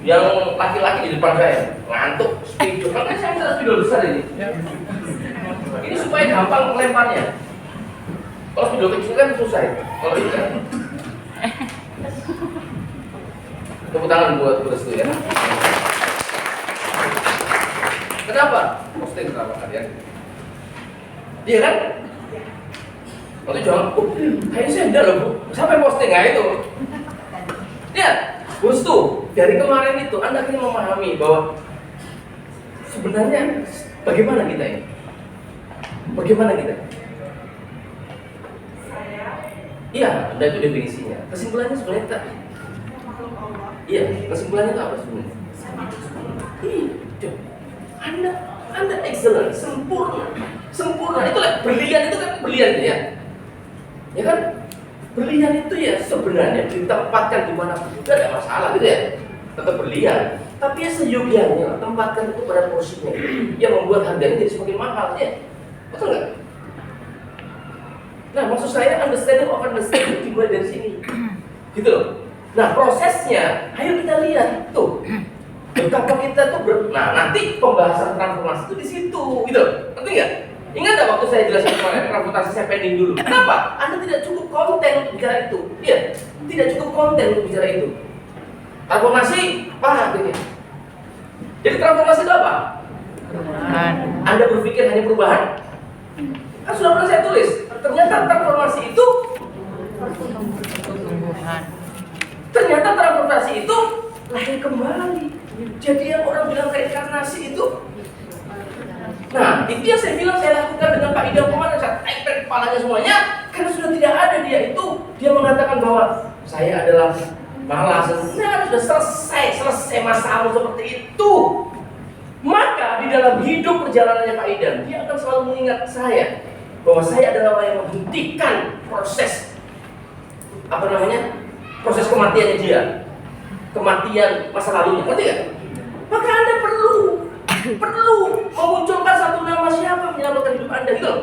yang laki-laki di depan saya ngantuk spidol, kan saya minta spidol besar ini. Ini supaya gampang melemparnya. Kalau spidol kecil kan susah ya. Kalau ini kan. Tepuk tangan buat Restu ya. Kenapa? Posting kenapa kalian? Iya kan? Waktu jangan, kayaknya saya enggak loh bu, sampai posting nggak itu. Ya, bos tuh dari kemarin itu Anda akhirnya memahami bahwa sebenarnya bagaimana kita ini? Bagaimana kita? Iya, Anda itu definisinya. Kesimpulannya sebenarnya tak. Iya, kesimpulannya itu apa sebenarnya? Iya, Anda excellent, sempurna, sempurna. Itu lah berlian itu kan berlian ya. Ya kan? Berlian itu ya sebenarnya ditempatkan di mana pun juga ada masalah gitu ya. Tetap berlian. Tapi ya seyogianya tempatkan itu pada porsinya yang membuat harganya jadi semakin mahal ya. Betul nggak? Nah maksud saya understanding of understanding dimulai dari sini. Gitu loh. Nah prosesnya, ayo kita lihat tuh. Betapa kita tuh nah nanti pembahasan transformasi itu di situ, gitu. Ngerti nggak? Ingat nggak waktu saya jelaskan kemarin transportasi saya pending dulu. Kenapa? Anda tidak cukup konten untuk bicara itu. Iya, tidak cukup konten untuk bicara itu. Transformasi apa artinya? Jadi transformasi itu apa? Perubahan. Anda berpikir hanya perubahan? Kan sudah pernah saya tulis. Ternyata transformasi itu Pertumbuhan. ternyata transformasi itu lahir kembali. Jadi yang orang bilang reinkarnasi itu. Nah, itu yang saya bilang saya lakukan dengan Pak Idam kemarin saat tempel kepalanya semuanya, karena sudah tidak ada dia mengatakan bahwa saya adalah malas. Nah, sudah selesai masalah seperti itu. Maka di dalam hidup perjalanannya Pak Idam, dia akan selalu mengingat saya bahwa saya adalah orang yang menghentikan proses proses kematiannya dia, kematian masa lalunya, ngerti gak? Maka Anda perlu memunculkan satu nama siapa menyelamatkan hidup Anda gitu.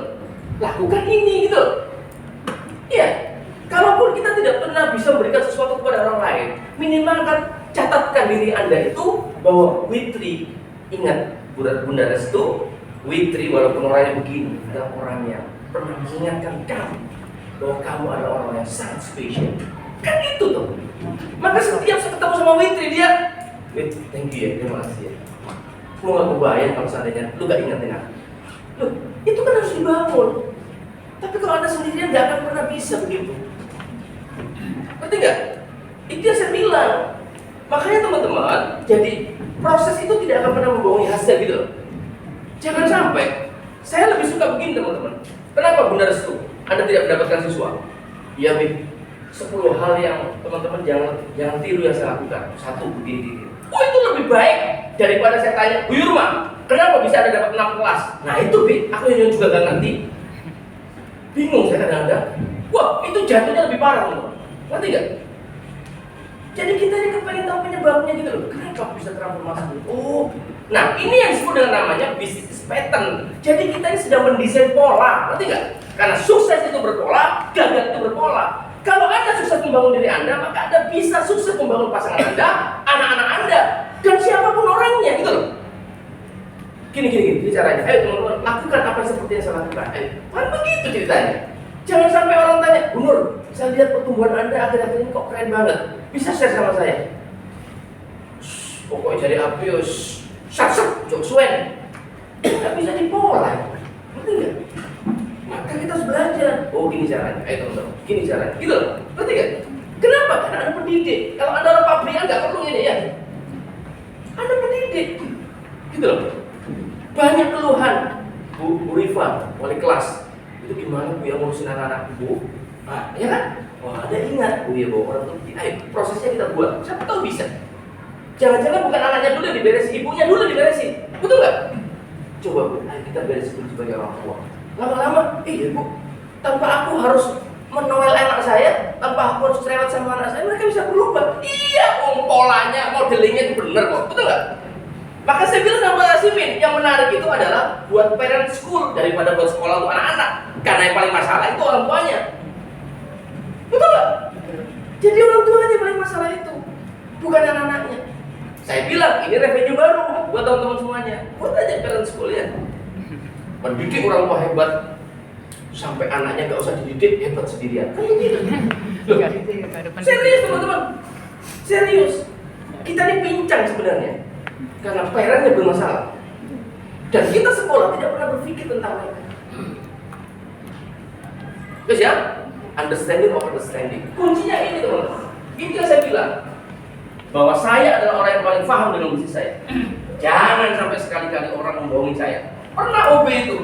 Lakukan ini gitu. Iya. Kalaupun kita tidak pernah bisa memberikan sesuatu kepada orang lain, minimal kan catatkan diri Anda itu bahwa Witri, ingat Bunda Restu, Witri walaupun orangnya begini adalah orang yang pernah mengingatkan kamu bahwa kamu adalah orang yang sangat spesial. Kan itu tuh. Maka setiap saya ketemu sama Witri dia, Wit, thank you ya, terima kasih ya. Lu gak kebayang kalau seandainya lu gak ingat-ingat. Loh, itu kan harus dibangun. Tapi kalau Anda sendirian gak akan pernah bisa begitu. Ngerti gak? Itu yang saya bilang. Makanya teman-teman, jadi proses itu tidak akan pernah membohongi hasil gitu loh. Jangan sampai. Saya lebih suka begini teman-teman. Kenapa Bunda Restu Anda tidak mendapatkan siswa? Ya Bib, 10 hal yang teman-teman jangan tiru yang saya lakukan. 1, begini. Oh itu lebih baik daripada saya tanya, Bu Yurma, kenapa bisa Anda dapat 6 kelas? Nah itu Bib, aku yang juga gak ngerti. Bingung saya kadang-kadang. Wah itu jatuhnya lebih parah teman-teman. Ngerti gak? Jadi kita ini kepengen tahu penyebabnya gitu loh. Kenapa bisa transformasi? Oh, nah ini yang disebut dengan namanya business pattern. Jadi kita ini sedang mendesain pola, ngerti gak? Karena sukses itu berpola, gagal itu berpola. Kalau Anda sukses membangun diri Anda, maka Anda bisa sukses membangun pasangan Anda, anak-anak Anda, dan siapapun orangnya gitu loh. Gini caranya. Ayo teman-teman, lakukan apa seperti yang saya lakukan. Kan begitu ceritanya. Jangan sampai orang tanya, Bu Nur, saya lihat pertumbuhan Anda akhir-akhir ini kok keren banget. Bisa share sama saya? Pokoknya jadi api, jok suen. Nggak bisa dipola. Ngerti nggak? Maka kita harus belajar. Oh gini caranya. Ayo teman-teman, gini caranya. Gitu loh. Ngerti nggak? Kenapa? Karena Anda pendidik. Kalau Anda adalah pabrikan nggak perlu ini ya. Anda pendidik. Gitu loh. Banyak keluhan. Bu Rifa, wali kelas. Itu gimana Bu yang ngurusin anak-anak Bu? Nah, ya kan? Wah, ada ingat Bu ya bawa orang tuh. Ayo, prosesnya kita buat. Siapa tahu bisa. Jangan-jangan bukan anaknya dulu yang diberesin, ibunya dulu diberesin. Betul nggak? Coba Bu, ayo kita beresin dulu sebagai orang tua. Lama-lama, iya Bu, tanpa aku harus menowel anak saya, tanpa aku harus cerewet sama anak saya, mereka bisa berubah. Iya, polanya, modelingnya itu benar kok. Betul nggak? Maka saya bilang sama Asimin, yang menarik itu adalah buat parent school daripada buat sekolah untuk anak-anak. Karena yang paling masalah itu orang tuanya. Betul nggak? Jadi orang tuanya paling masalah itu, bukan anak-anaknya. Saya bilang ini revenue baru buat teman-teman semuanya. Buat aja parent school ya. Mendidik orang tua hebat, sampai anaknya nggak usah dididik, hebat sendirian. Kan gitu. Loh, serius teman-teman, serius. Kita ini pincang sebenarnya, karena parentnya bermasalah. Dan kita sekolah tidak pernah berpikir tentang mereka. Terus ya, understanding of understanding. Kuncinya ini teman-teman. Ini yang saya bilang, bahwa saya adalah orang yang paling paham dengan bisnis saya. Jangan sampai sekali-kali orang membohongi saya. Pernah OB itu,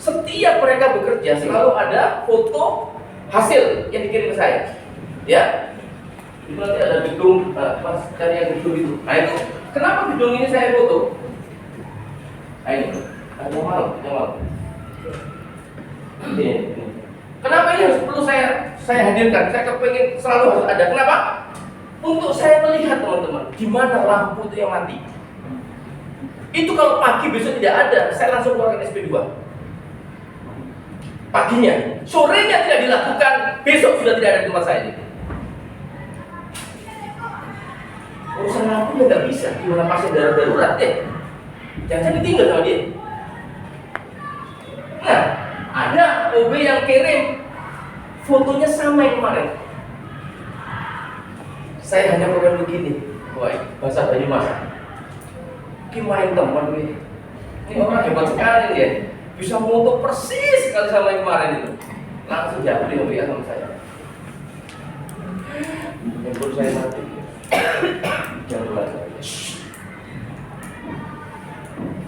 setiap mereka bekerja selalu ada foto hasil yang dikirim ke saya. Ya, itu nanti ada gedung, pas cari yang gedung itu. Nah itu, kenapa gedung ini saya foto? Nah ini, ada yang malu. Ini. Kenapa ini harus perlu saya hadirkan? Saya kepengen selalu harus ada. Kenapa? Untuk saya melihat teman-teman, di mana lampu itu yang mati. Itu kalau pagi besok tidak ada, saya langsung keluarkan SP2. Paginya, sorenya tidak dilakukan, besok sudah tidak ada di tempat saya. Urusan lampu nggak bisa, gimana pasien darurat deh. Jangan ditinggal sama dia. Nah, ada OB yang kirim fotonya sama yang kemarin. Saya hanya program begini, wah bahasa Banyumas. Main teman nih, ini orang hebat sekali dia, bisa foto persis sekali sama yang kemarin itu. Langsung jatuh di OB sama saya. Handphone saya mati. Jangan lagi.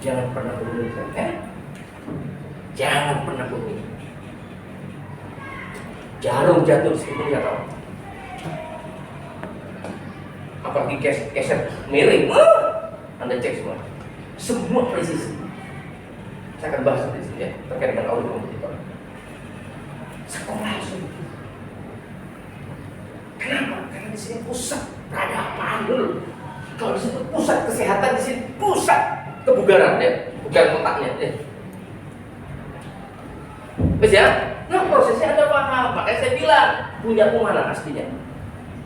Jangan pernah bohong saya. Jangan pernah bohong. Jarum jatuh di sini nggak tahu. Apalagi keset miring. Anda cek semua presisi. Saya akan bahas di sini ya, terkait dengan audit kompetitor. Sekolah sungguh. Kenapa? Karena di sini pusat peradaban dulu. Kalau di situ pusat kesehatan, di sini pusat kebugaran ya, bukan otaknya ya. Terus ya, nah prosesnya Anda paham. Makanya saya bilang punya mana aslinya.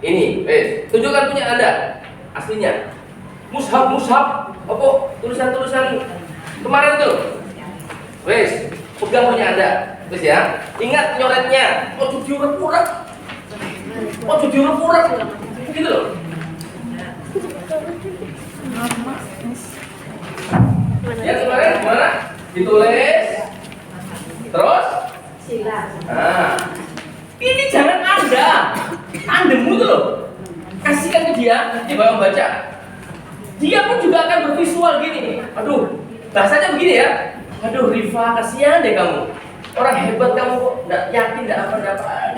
Ini, tunjukkan punya Anda aslinya. Mushaf, apa tulisan-tulisan kemarin tuh, wes, pegang punya Anda, wes ya. Ingat nyoretnya, ojo diurek-urek, gitu loh. Ya kemarin gimana? Ditulis, terus silang. Nah, ini jangan Andemu tuh loh, kasihkan ke dia baca. Dia pun juga akan bervisual gini. Aduh, bahasanya begini ya. Aduh, Rifa, kasihan deh kamu. Orang hebat kamu kok nggak yakin, nggak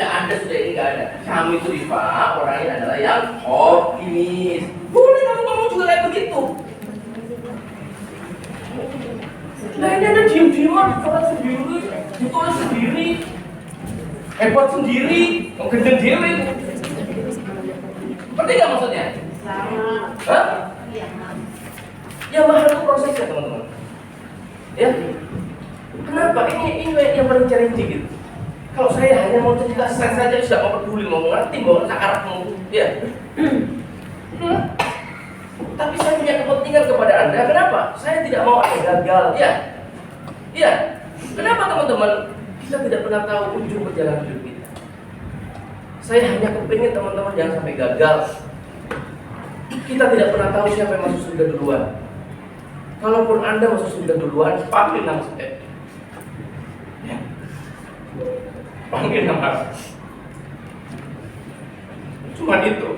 ada sudah ini nggak ada. Kamu itu Rifa, orangnya adalah yang optimis. Boleh kamu ngomong juga kayak begitu. Nah ini ada diem-dieman, orang sendiri, ditulis sendiri, hebat sendiri, gendeng diri. Ngerti nggak maksudnya? Hah? Ya mahal itu prosesnya teman-teman. Ya, kenapa? Ini yang paling challenging gitu. Kalau saya hanya mau cerita stres saja sudah mau peduli, mau ngerti, mau sakarapmu, ya. Tapi saya punya kepentingan kepada Anda. Kenapa? Saya tidak mau Anda gagal, ya. Ya. Kenapa teman-teman? Kita tidak pernah tahu ujung perjalanan hidup kita. Saya hanya kepingin teman-teman jangan sampai gagal. Kita tidak pernah tahu siapa yang masuk surga duluan. Kalaupun Anda masuk surga duluan, panggil nama saya. Ya. Panggil nama. Cuma itu.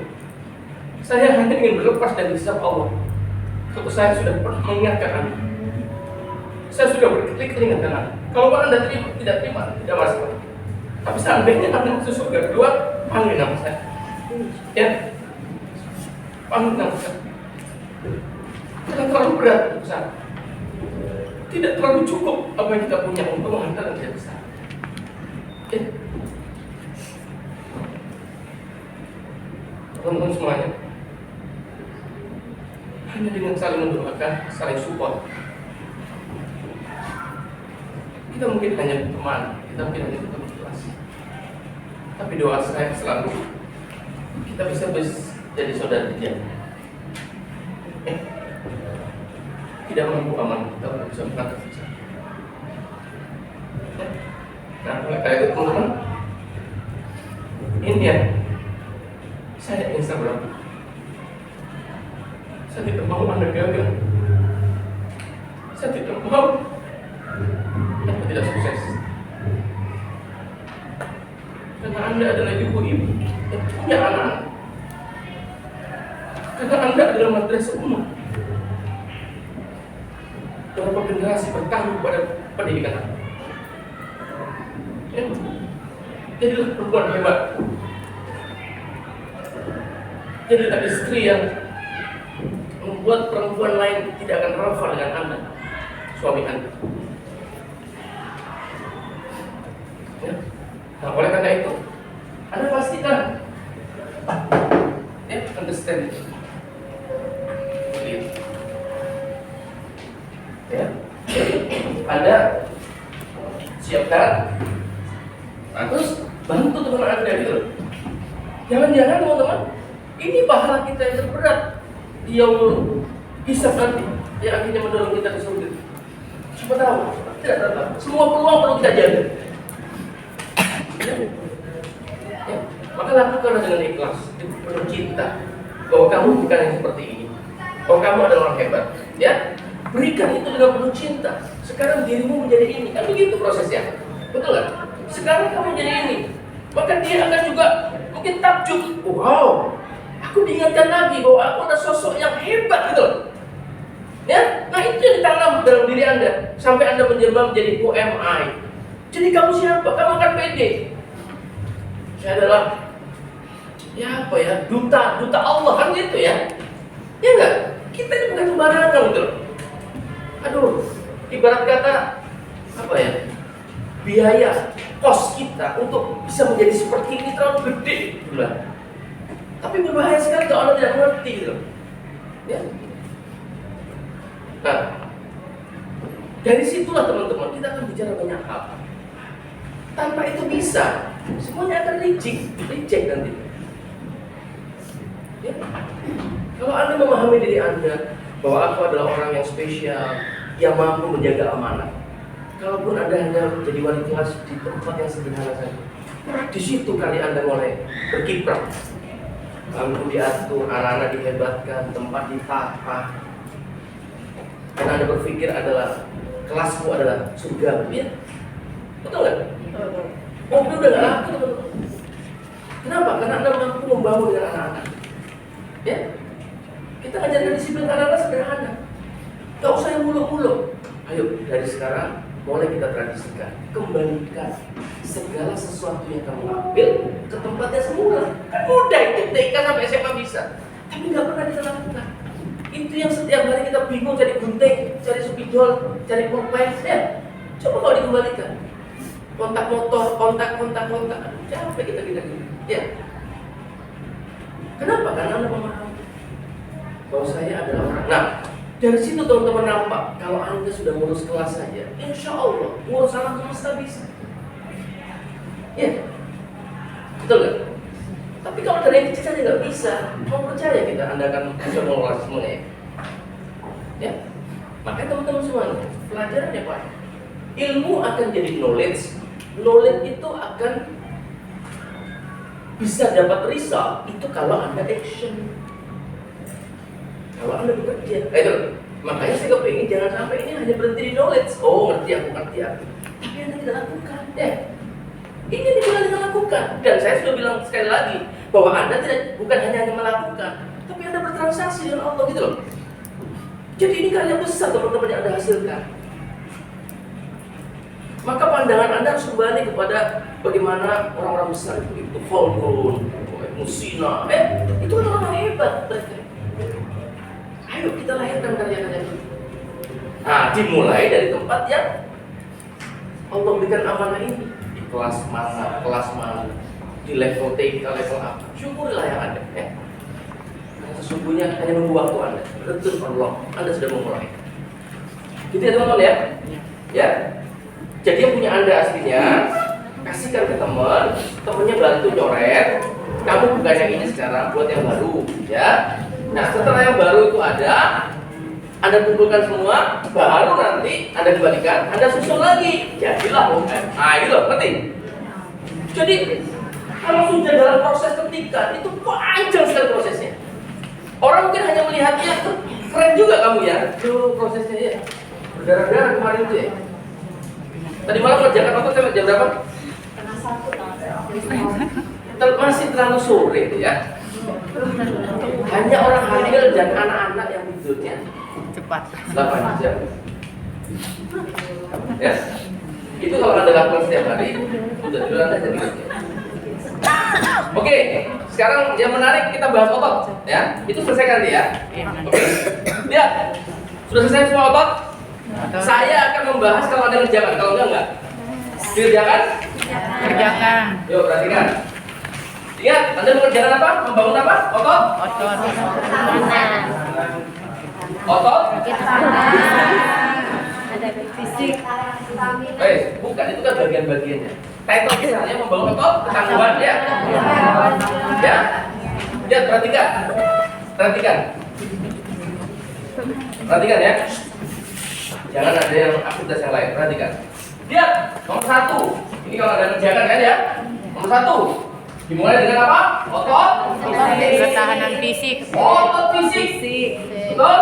Saya hanya ingin berlepas dari hisab Allah. Kalau saya sudah pernah mengingatkan Anda. Saya sudah berkali-kali ingatkan Anda. Kalau Anda tidak terima, tidak masalah. Tapi seandainya Anda masuk surga duluan, panggil nama saya. Ya. Panggil nama saya. Tidak terlalu berat, besar. Tidak terlalu cukup apa yang kita punya untuk menghantar yang besar. Ya. Teman-teman semuanya, hanya dengan saling mendoakan, saling support. Kita mungkin hanya teman, kita mungkin hanya teman kelas. Tapi doa saya selalu kita bisa jadi saudara dia. Eh, tidak mampu aman, kita tidak bisa mengatur bisa. Nah, oleh karena itu teman-teman, ini ya, saya Instagram. Saya tidak mau Anda gagal. Saya tidak mau Anda tidak sukses. Karena Anda adalah ibu-ibu yang punya anak. Karena Anda adalah madrasah umat. Beberapa generasi bertaruh pada pendidikan Anda. Ya. Jadilah perempuan hebat. Jadilah istri yang membuat perempuan lain tidak akan relevan dengan Anda, suami Anda. Ya. Nah, oleh karena itu, Anda pastikan, ya, understand itu. Ya, Anda siapkan, nah, terus bantu teman Anda gitu. Jangan-jangan teman-teman, ini pahala kita yang terberat di yaumul hisab nanti, yang akhirnya mendorong kita ke surga. Siapa tahu, tidak tahu. Semua peluang perlu kita jaga. Ya, maka lakukanlah dengan ikhlas, penuh cinta, bahwa kamu bukan yang seperti ini, bahwa kamu adalah orang hebat. Ya, berikan itu dengan penuh cinta. Sekarang dirimu menjadi ini, kan begitu prosesnya, betul nggak? Sekarang kamu menjadi ini, maka dia akan juga mungkin takjub. Wow, aku diingatkan lagi bahwa aku ada sosok yang hebat gitu. Ya, nah itu yang ditanam dalam diri Anda sampai Anda menjelma menjadi who am I. Jadi kamu siapa? Kamu akan pede. Saya adalah, ya apa ya, duta Allah kan gitu ya. Ya enggak? Kita ini bukan sembarangan gitu. Aduh, ibarat kata apa ya? Biaya kos kita untuk bisa menjadi seperti ini terlalu gede, gitu lah. Tapi berbahaya sekali kalau Anda tidak mengerti gitu. Ya. Nah, dari situlah teman-teman kita akan bicara banyak hal. Tanpa itu bisa, semuanya akan reject nanti. Ya. Kalau Anda memahami diri Anda bahwa aku adalah orang yang spesial, yang mampu menjaga amanah. Kalaupun Anda hanya menjadi wali kelas di tempat yang sederhana saja, di situ kali Anda mulai berkiprah. Bangku diatur, anak-anak dihebatkan, tempat ditata. Dan Anda berpikir adalah kelasmu adalah surga, ya? Betul nggak? Mobil udah nggak laku, teman-teman. Kenapa? Karena Anda mampu membangun dengan anak-anak. Ya? Kita ajarkan disiplin anak-anak sederhana. Gak usah yang muluk-muluk. Ayo dari sekarang mulai kita tradisikan, kembalikan segala sesuatu yang kamu ambil ke tempatnya semula. Kan mudah itu, TK sampai SMA bisa. Tapi nggak pernah kita lakukan. Itu yang setiap hari kita bingung cari gunting, cari spidol, cari pulpen. Ya, coba kalau dikembalikan. Kontak motor, kontak. Capek kita gitu. Ya. Kenapa? Karena Anda memahami bahwa saya adalah orang. Nah, dari situ teman-teman nampak kalau Anda sudah ngurus kelas saja, insya Allah ngurus alam semesta bisa. Ya, betul nggak? Tapi kalau dari yang kecil saja nggak bisa, mau percaya kita Anda akan bisa mengelola semuanya. Ya, makanya teman-teman semuanya pelajarannya Pak, ilmu akan jadi knowledge itu akan bisa dapat result itu kalau Anda action. Kalau Anda bekerja, itu makanya saya kepingin jangan sampai ini hanya berhenti di knowledge. Oh ngerti aku, tapi Anda tidak lakukan. Ini tidak Anda lakukan. Dan saya sudah bilang sekali lagi bahwa Anda bukan hanya melakukan, tapi Anda bertransaksi dengan Allah gitu loh. Jadi ini karya besar teman-teman yang Anda hasilkan. Maka pandangan Anda harus kembali kepada bagaimana orang-orang besar itu Volkron, Musina, itu kan orang hebat mereka. Ayo kita lahirkan karya-karya itu. Nah, dimulai dari tempat yang Allah berikan amanah ini. Di kelas mana, di level TK, level apa. Syukurilah yang ada. Karena sesungguhnya hanya nunggu waktu Anda. Betul Allah, Anda sudah memulai. Gitu ya teman-teman ya. Ya. Jadi yang punya Anda aslinya, kasihkan ke temennya bantu coret. Kamu bukan yang ini sekarang, buat yang baru, ya. Nah, setelah yang baru itu ada, Anda kumpulkan semua, baru nanti Anda kembalikan, Anda susun lagi, jadilah UM. Nah, itu loh, penting. Jadi, kalau sudah dalam proses ketiga, itu panjang sekali prosesnya. Orang mungkin hanya melihatnya, keren juga kamu ya, tuh prosesnya ya, berdarah-darah kemarin itu ya. Tadi malam kerjakan apa sampai jam berapa? Masih terlalu sore itu ya. Hanya orang hamil dan anak-anak yang tidurnya cepat 8 jam. Ya, itu kalau Anda lakukan setiap hari, udah dulu Anda jadi kerja. Oke, sekarang yang menarik kita bahas otot, ya. Itu selesai nanti ya. Oke, lihat, sudah selesai semua otot. Saya akan membahas kalau Anda kerjakan, kalau enggak. Dikerjakan? kerjakan Yuk perhatikan. Ingat, Anda mengerjakan apa? Membangun apa? Otot? otot Otot? Ada fisik, Bukan, itu kan bagian-bagiannya. Title misalnya membangun otot, ketangguhan ya. Ya? Lihat, perhatikan. Perhatikan. Perhatikan ya. Jangan ada yang aktivitas yang lain, perhatikan. Lihat, nomor 1. Ini kalau Anda kerjakan kan ya. Nomor 1. Dimulai dengan apa? Otot. ketahanan fisik Otot fisik. Betul?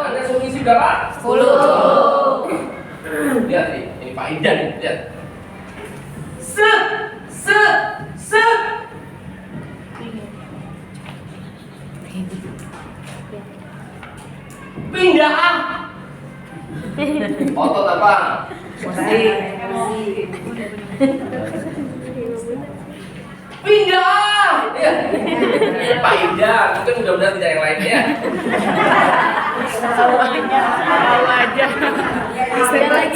Anda suruh isi berapa? 10 Lihat ini Pak Idan nih, lihat. Set. Pindah ah. Otot apa? Pindah. Ya. Pak Idan, mungkin mudah-mudahan tidak yang lainnya. tahu aja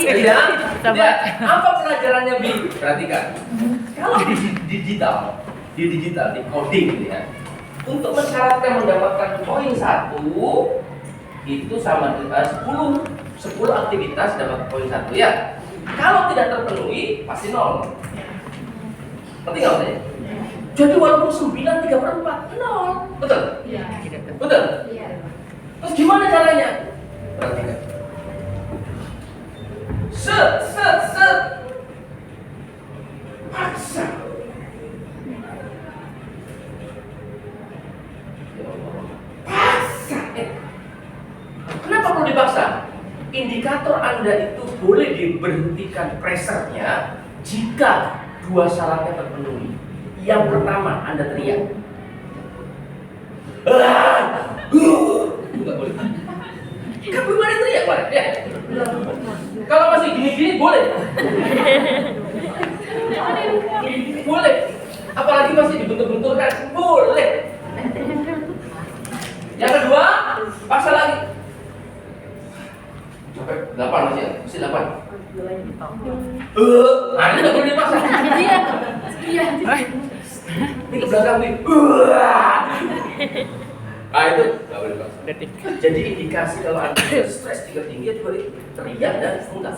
Ya, lihat, apa pelajarannya Bi? Perhatikan. Kalau di digital, di coding gitu ya. Untuk mensyaratkan mendapatkan poin 1 itu sama dengan 10 aktivitas dapat poin 1 ya. Kalau tidak terpenuhi pasti 0. Ngerti nggak maksudnya? Jadi walaupun 9/3/4 0. Betul? Iya. Betul? Iya. Terus gimana caranya? Perhatikan. Set. Paksa. Paksa. Kenapa perlu dipaksa? Indikator Anda itu boleh diberhentikan pressure-nya jika 2 syaratnya terpenuhi. Yang pertama, Anda teriak. Enggak boleh. Kan belum ada teriak, Pak. Ya. Kalau masih gini-gini boleh. Boleh. Apalagi masih dibentur-benturkan, boleh. Yang kedua, paksa lagi. Sampai 8 masih ya? Masih 8. Nah, ini nggak boleh dipaksa. Iya. Ini ke belakang nih. Nah itu nggak boleh dipaksa. Jadi indikasi kalau Anda stres juga tinggi, ya boleh teriak dan enggak.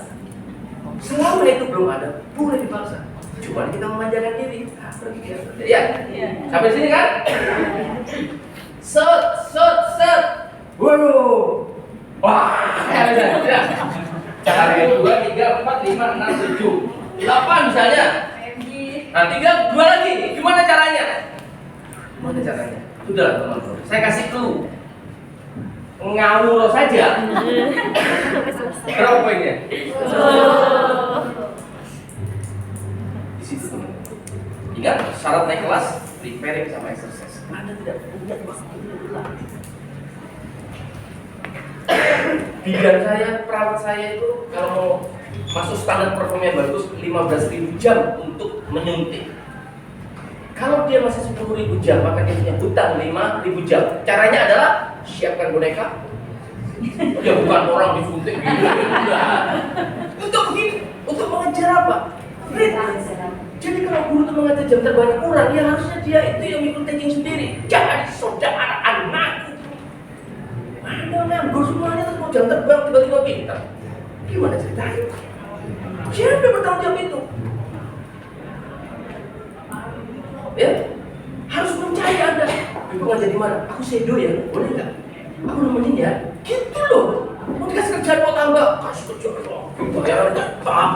Selama itu belum ada, boleh dipaksa. Cuma kita memanjakan diri. Nah, ya. Sampai sini kan? Set. Waduh. Wah, ya. Cara yang 2, 3, 4, 5, 6, 7, 8 misalnya. Nah, 3, 2 lagi. Gimana caranya? Sudah teman-teman. Saya kasih clue. Ngawur saja. Berapa poinnya? Di situ teman-teman. Ingat, syarat naik kelas, preparing sama exercise. Anda tidak punya waktu lagi. Bidan saya, perawat saya itu kalau mau masuk standar performa yang bagus 15.000 jam untuk menyuntik. Kalau dia masih 10.000 jam, maka dia punya hutang 5.000 jam. Caranya adalah siapkan boneka. Ya bukan orang disuntik gitu. Untuk begini, untuk mengejar apa? Jadi kalau guru itu mengajar jam terbanyak kurang, ya harusnya dia itu yang ikut taking sendiri. Jangan saudara anakku. Anda nganggur semuanya terus mau jam terbang tiba-tiba pintar. Gimana ceritanya? Siapa yang bertanggung jawab itu? Ya, harus mencari Anda. pengajar di mana? Aku sedo ya, boleh nggak? Aku nemenin ya. Gitu loh. Mau dikasih kerjaan mau tambah, kasih kerjaan loh. Bayaran tetap.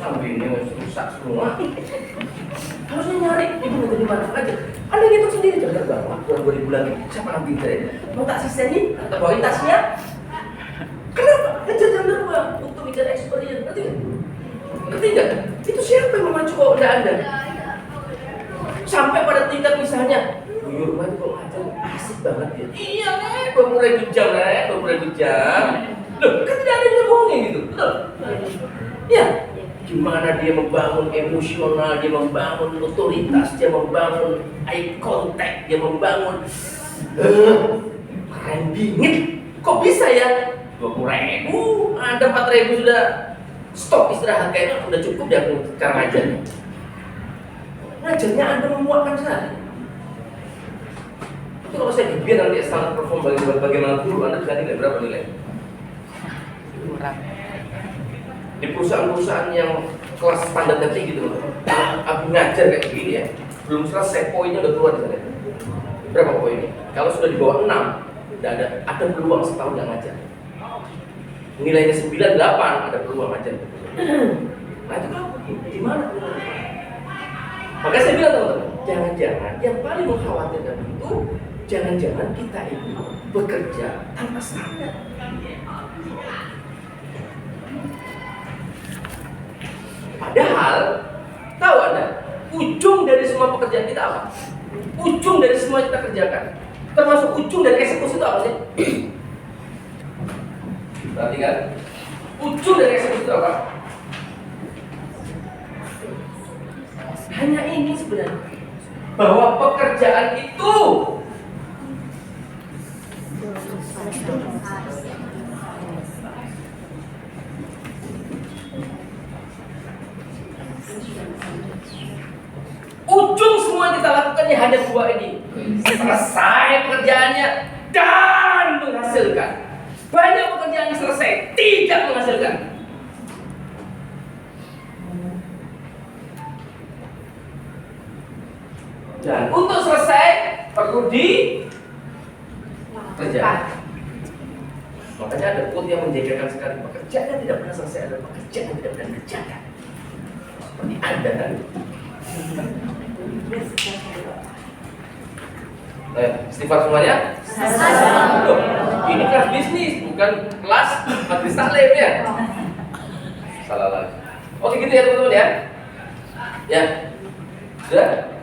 Sampai ini rusak semua. Harusnya nyari ibu ngajar di mana aja. Anda ngitung sendiri jangan berapa? 2000 lagi. Siapa yang pintar ya? Mau tak asistenin atau bawain tasnya? Kenapa? Ngejar jam berapa? Untuk ngejar experience, ngerti nggak? Ngerti nggak? Itu siapa yang memacu kok udah Anda? Sampai pada tingkat misalnya, Buyur rumah itu kok ngajar asik banget ya. Iya nih, 20.000 jam nih, 20.000 jam. Loh, kan tidak ada yang bohongin gitu, betul? Ya, gimana dia membangun emosional, dia membangun otoritas, dia membangun eye contact, dia membangun keren bingit. Kok bisa ya? 20.000, Anda 4.000 sudah stop istirahat kayaknya udah cukup ya sekarang ngajarnya. Ngajarnya Anda memuakkan sekali. Itu kalau saya biar nanti standar perform bagaimana dulu Anda bisa nilai berapa nilai? Kurang. Di perusahaan-perusahaan yang kelas standarnya tinggi gitu loh. Aku ngajar kayak begini ya, belum selesai poinnya udah keluar di sana. Berapa poinnya? Kalau sudah di bawah 6, ada peluang setahun nggak ngajar. Nilainya 9, 8 ada peluang ngajar. Nah itu kan gimana? Makanya saya bilang teman-teman, jangan-jangan yang paling mengkhawatirkan itu jangan-jangan kita ini bekerja tanpa standar. Padahal, tahu Anda, ujung dari semua pekerjaan kita apa? Ujung dari semua yang kita kerjakan, termasuk ujung dari eksekusi itu apa sih? Perhatikan, ujung dari eksekusi itu apa? Hanya ini sebenarnya, bahwa pekerjaan itu ujung semua yang kita lakukan ini hanya dua ini. Selesai pekerjaannya dan menghasilkan. Banyak pekerjaan yang selesai tidak menghasilkan. Dan untuk selesai perlu dikerjakan. Makanya ada quote yang menjagakan sekali, pekerjaan yang tidak pernah selesai adalah pekerjaan yang tidak pernah dikerjakan. Seperti Anda kan. Istighfar semuanya. Loh, ini kelas bisnis, bukan kelas majelis taklim ya. Salah lagi. Oke gitu ya teman-teman ya. Ya, sudah.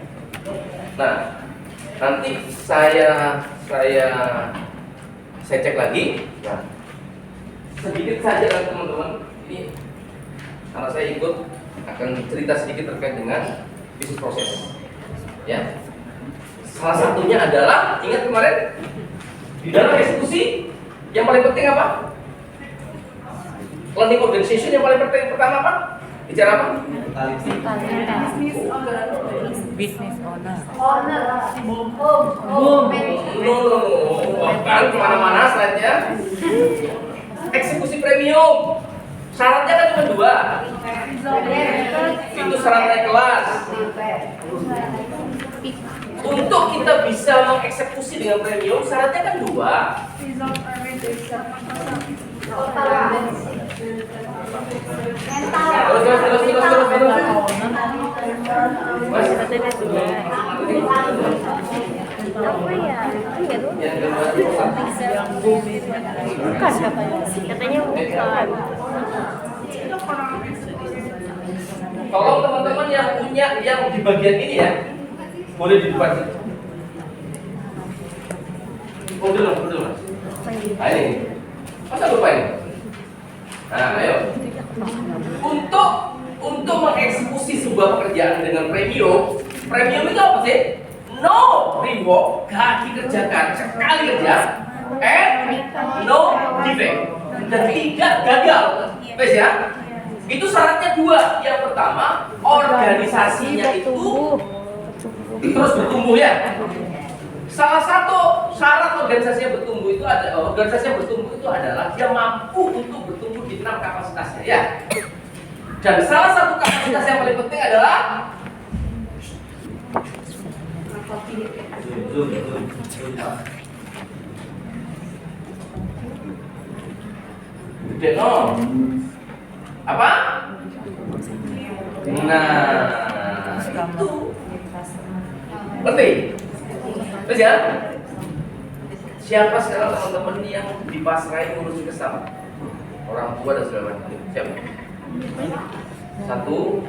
Nah, nanti saya cek lagi. Nah, sedikit saja kan teman-teman. Ini karena saya ikut akan cerita sedikit terkait dengan bisnis proses. Ya. Salah satunya adalah, ingat kemarin di dalam eksekusi yang paling penting apa? Planning organization yang paling penting pertama apa? Bicara apa? Business owner. Kan kemana-mana slide-nya. Eksekusi premium. Syaratnya kan cuma 2. Itu syarat naik kelas. Untuk kita bisa mengeksekusi dengan premium, syaratnya kan 2. Katanya bukan. Tolong teman-teman yang punya yang di bagian ini ya, boleh di depan sini. Oh dulu mas. Nah ini, masa lupa ini? Nah ayo. Untuk mengeksekusi sebuah pekerjaan dengan premium itu apa sih? No reward, gak dikerjakan, sekali kerja, and no defect, dan tidak gagal. Wes ya? Itu syaratnya 2. Yang pertama, organisasinya itu terus bertumbuh ya. Salah satu syarat organisasinya bertumbuh itu adalah dia mampu untuk bertumbuh di 6 kapasitasnya ya. Dan salah satu kapasitas yang paling penting adalah Gede no. Apa? Nah, itu penting. Terus ya, siapa sekarang teman-teman yang dipasrahin ngurusin kesama? Orang tua dan segala macam. Siapa? Satu.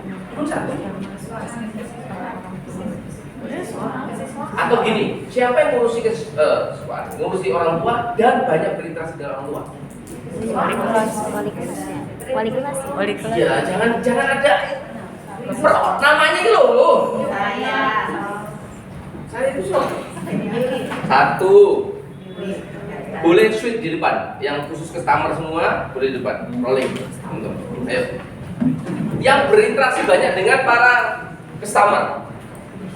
Atau gini, siapa yang ngurusi orang tua dan banyak berinteraksi dengan orang tua? Wali kelas. Ya, jangan ada namanya itu loh. Saya itu satu. Boleh switch di depan, yang khusus customer semua boleh di depan. Rolling. Ayo. Yang berinteraksi banyak dengan para customer.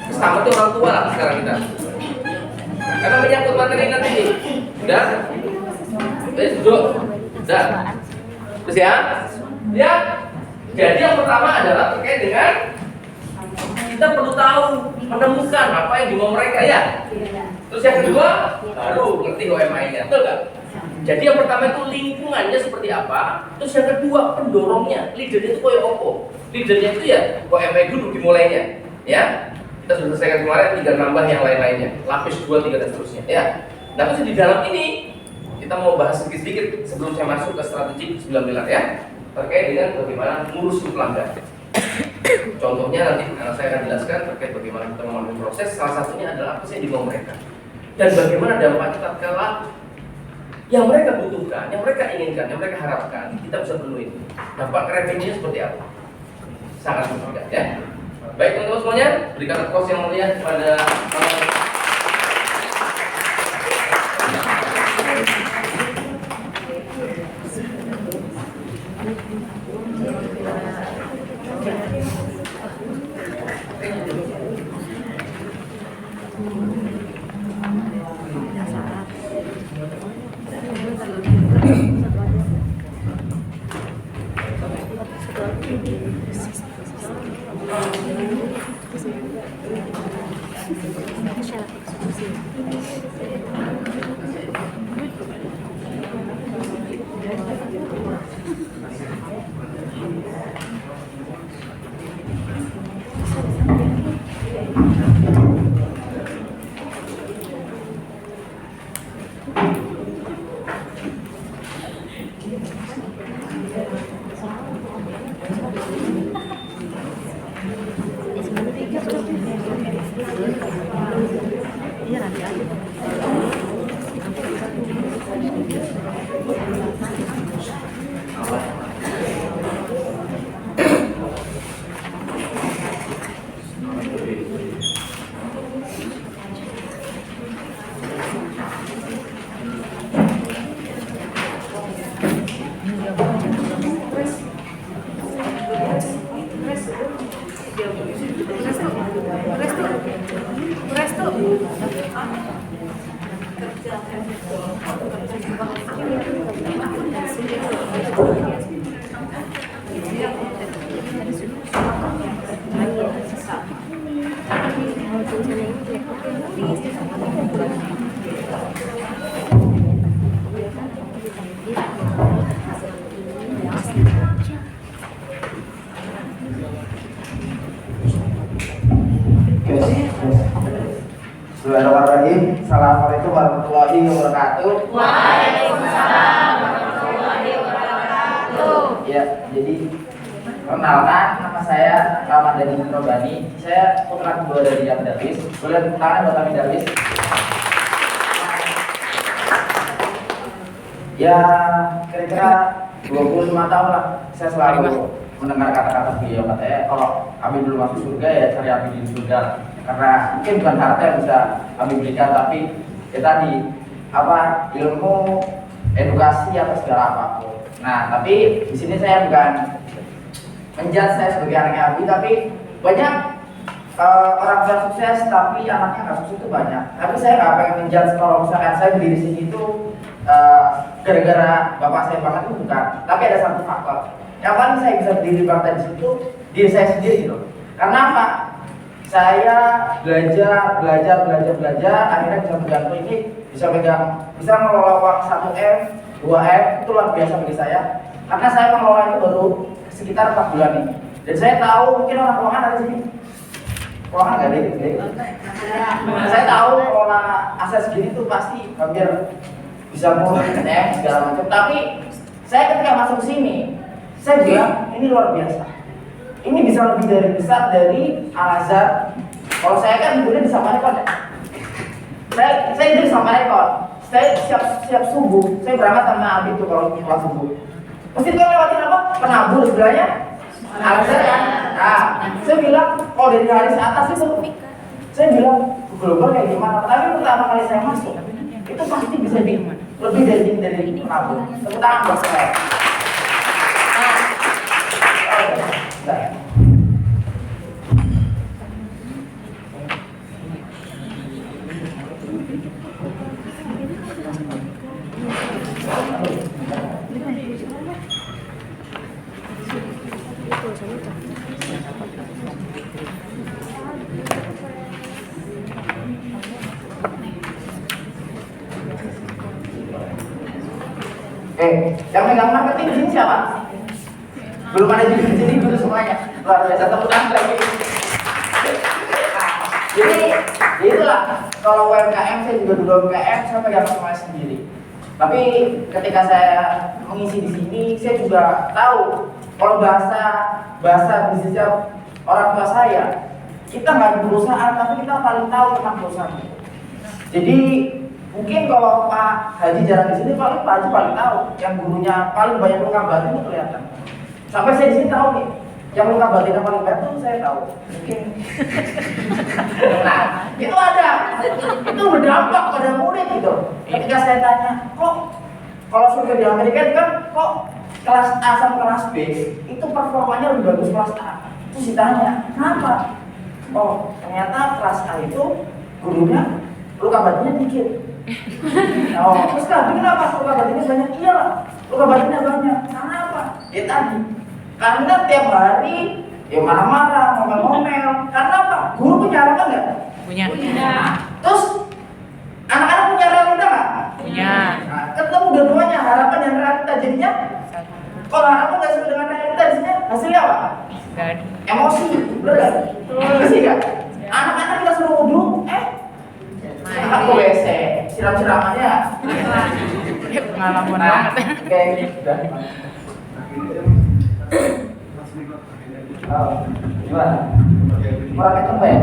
Customer itu orang tua lah sekarang kita. Karena menyangkut materi nanti. Udah? Duduk. Udah. Terus ya? Ya. Jadi yang pertama adalah terkait dengan kita perlu tahu, menemukan apa yang dimau mereka ya. Terus yang kedua, baru ngerti OMI-nya, betul nggak? Jadi yang pertama itu lingkungannya seperti apa. Terus yang kedua pendorongnya, leadernya itu kayak apa? Leadernya itu ya OMI dulu dimulainya, ya. Kita sudah selesaikan kemarin, tinggal nambah yang lain-lainnya, lapis 2, 3 dan seterusnya, ya. Nah terus di dalam ini kita mau bahas sedikit-sedikit sebelum saya masuk ke strategi 9 pilar ya, terkait dengan bagaimana ngurus pelanggan. Contohnya nanti saya akan jelaskan terkait bagaimana kita memanage proses. Salah satunya adalah apa sih yang dimau mereka dan bagaimana dampaknya tatkala yang mereka butuhkan, yang mereka inginkan, yang mereka harapkan kita bisa penuhi. Dampak revenue seperti apa? Sangat signifikan ya. Baik teman-teman semuanya, berikan applause yang mulia kepada Bismillahirrahmanirrahim. Assalamualaikum warahmatullahi wabarakatuh. Waalaikumsalam warahmatullahi wabarakatuh. Ya, jadi perkenalkan, nama saya Ramadhani Robani. Saya putra kedua dari Amin Darwis. Boleh tepuk tangan buat Amin Darwis. Ya, kira-kira 25 tahun lah saya selalu mendengar kata-kata beliau, katanya kalau kami belum masuk surga ya cari api di surga, karena mungkin bukan harta yang bisa kami berikan, tapi ya tadi apa, ilmu, edukasi atau segala apapun. Nah, tapi di sini saya bukan menjudge saya sebagai anaknya Abi, tapi banyak orang tua sukses tapi anaknya nggak sukses itu banyak. Tapi saya nggak pengen menjudge kalau misalkan saya berdiri di sini itu gara-gara bapak saya banget, itu bukan. Tapi ada satu faktor yang paling saya bisa berdiri bangsa di situ, diri saya sendiri gitu. Karena apa? saya belajar, akhirnya bisa pegang ini, bisa mengelola uang 1M, 2M, itu luar biasa bagi saya. Karena saya mengelola itu baru sekitar 4 bulan ini. Dan saya tahu mungkin orang keuangan ada di sini. Keuangan nggak ada di sini. Saya tahu mengelola aset segini tuh pasti hampir bisa mulai segala macam. Tapi saya ketika masuk sini, saya bilang ini luar biasa. Ini bisa lebih dari besar dari Al-Azhar. Kalau saya kan dulunya di Samarekon ya. Saya itu di Samarekon. Saya siap subuh. Saya berangkat sama Abi tuh kalau sholat subuh. Mesti kan lewatin apa? Penabur sebelahnya Al-Azhar kan. Nah, saya bilang kalau dari hari atas itu, saya bilang global kayak gimana? Tapi pertama kali saya masuk, itu pasti bisa lebih dari penabur. Tepuk tangan buat saya. Yang megang marketing di sini siapa? Belum ada jadi dulu semuanya. Luar biasa, tepuk tangan lagi. Jadi itulah, kalau UMKM saya juga dulu UMKM, saya pegang semuanya sendiri. Tapi ketika saya mengisi di sini, saya juga tahu kalau bahasa bisnisnya orang tua saya, kita nggak di perusahaan, tapi kita paling tahu tentang perusahaan. Jadi mungkin kalau Pak Haji jarang di sini, paling Pak Haji paling tahu. Yang gurunya paling banyak luka batin itu kelihatan. Sampai saya di sini tahu nih, yang luka batin yang paling banyak itu saya tahu. Mungkin. Nah, itu ada, itu berdampak pada murid gitu. Ketika saya tanya, kok kalau survei di Amerika itu kan, kok kelas A sama kelas B itu performanya lebih bagus kelas A. Terus ditanya, kenapa? Oh, ternyata kelas A itu gurunya luka batinnya dikit. Oh, terus kenapa luka batinnya banyak? Iyalah, luka batinnya banyak. Karena apa? Ya tadi, karena tiap hari ya marah-marah, ngomel-ngomel. Karena apa? Guru punya harapan nggak? Punya. Terus anak-anak punya realita nggak? Punya. Nah, ketemu dua-duanya, harapan dan realita. Jadinya kalau harapan nggak sesuai dengan realita, hasilnya apa? Gak ada. Emosi, bener nggak? Emosi nggak? Anak-anak kita suruh wudhu, angkat ke WC, siram-siramannya. Pengalaman Nah, banget. kayak gitu. Oh, gimana? Kurang kenceng ya?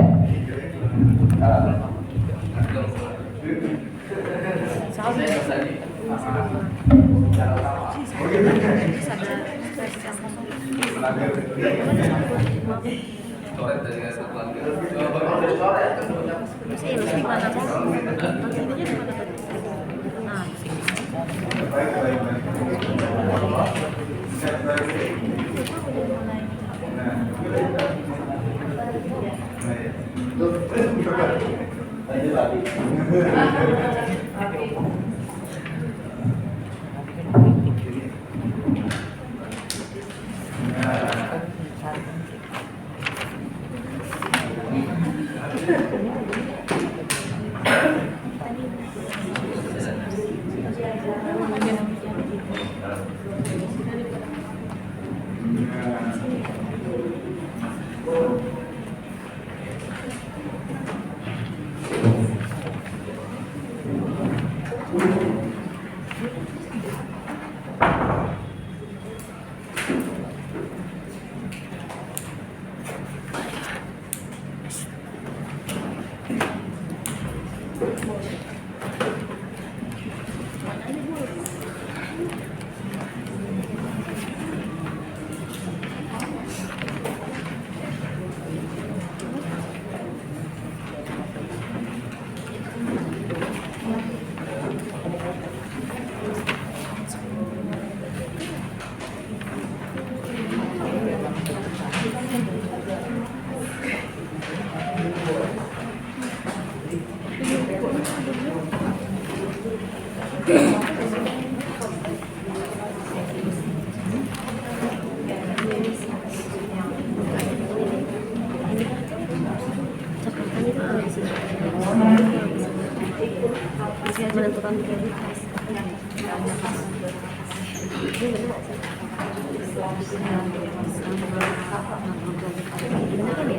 Bener kan ya?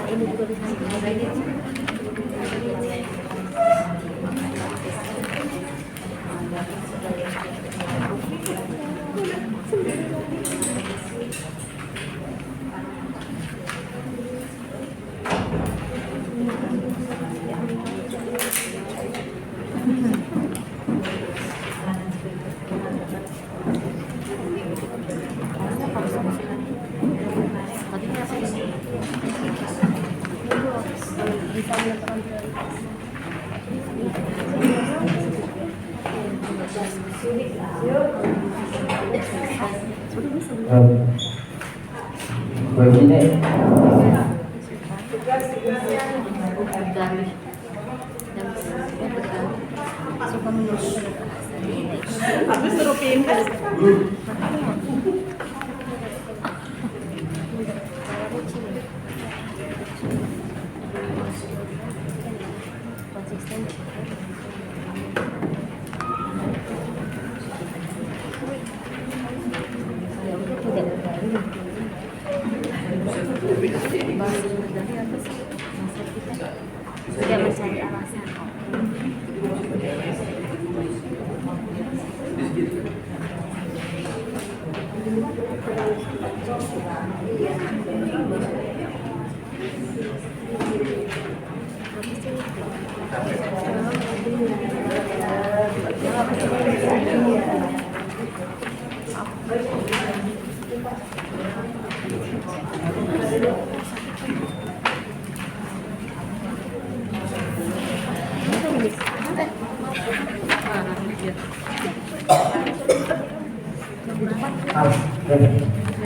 Ini juga bisa Begini, Aku suruh pindah. Tidak mencari alasan.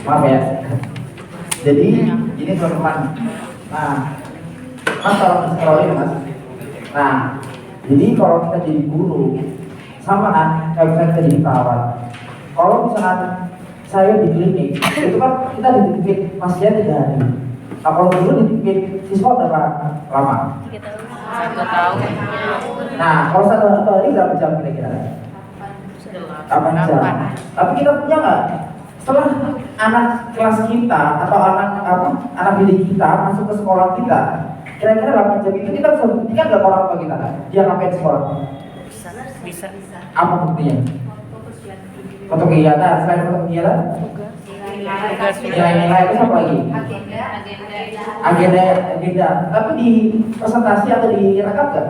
Maaf ya. Jadi ini teman-teman. Nah, mas kalau scroll mas. Nah, jadi kalau kita jadi guru, sama kan kayak misalnya kita jadi perawat. Kalau misalkan saya di klinik, itu kan kita dititipin pasien 3 hari. Nah, kalau dulu dititipin siswa berapa lama? 1 tahun. Nah, kalau 1 hari berapa jam kira-kira? 8 jam. Tapi kita punya nggak? Setelah anak kelas kita atau anak didik kita masuk ke sekolah kita, kira-kira 8 jam itu kita bisa buktikan nggak orang tua kita dia ngapain di sekolah? Bisa. Apa buktinya? Foto kegiatan, selain foto kegiatan, nilai-nilai itu apa lagi? Agenda. Tapi di presentasi atau di rekap nggak?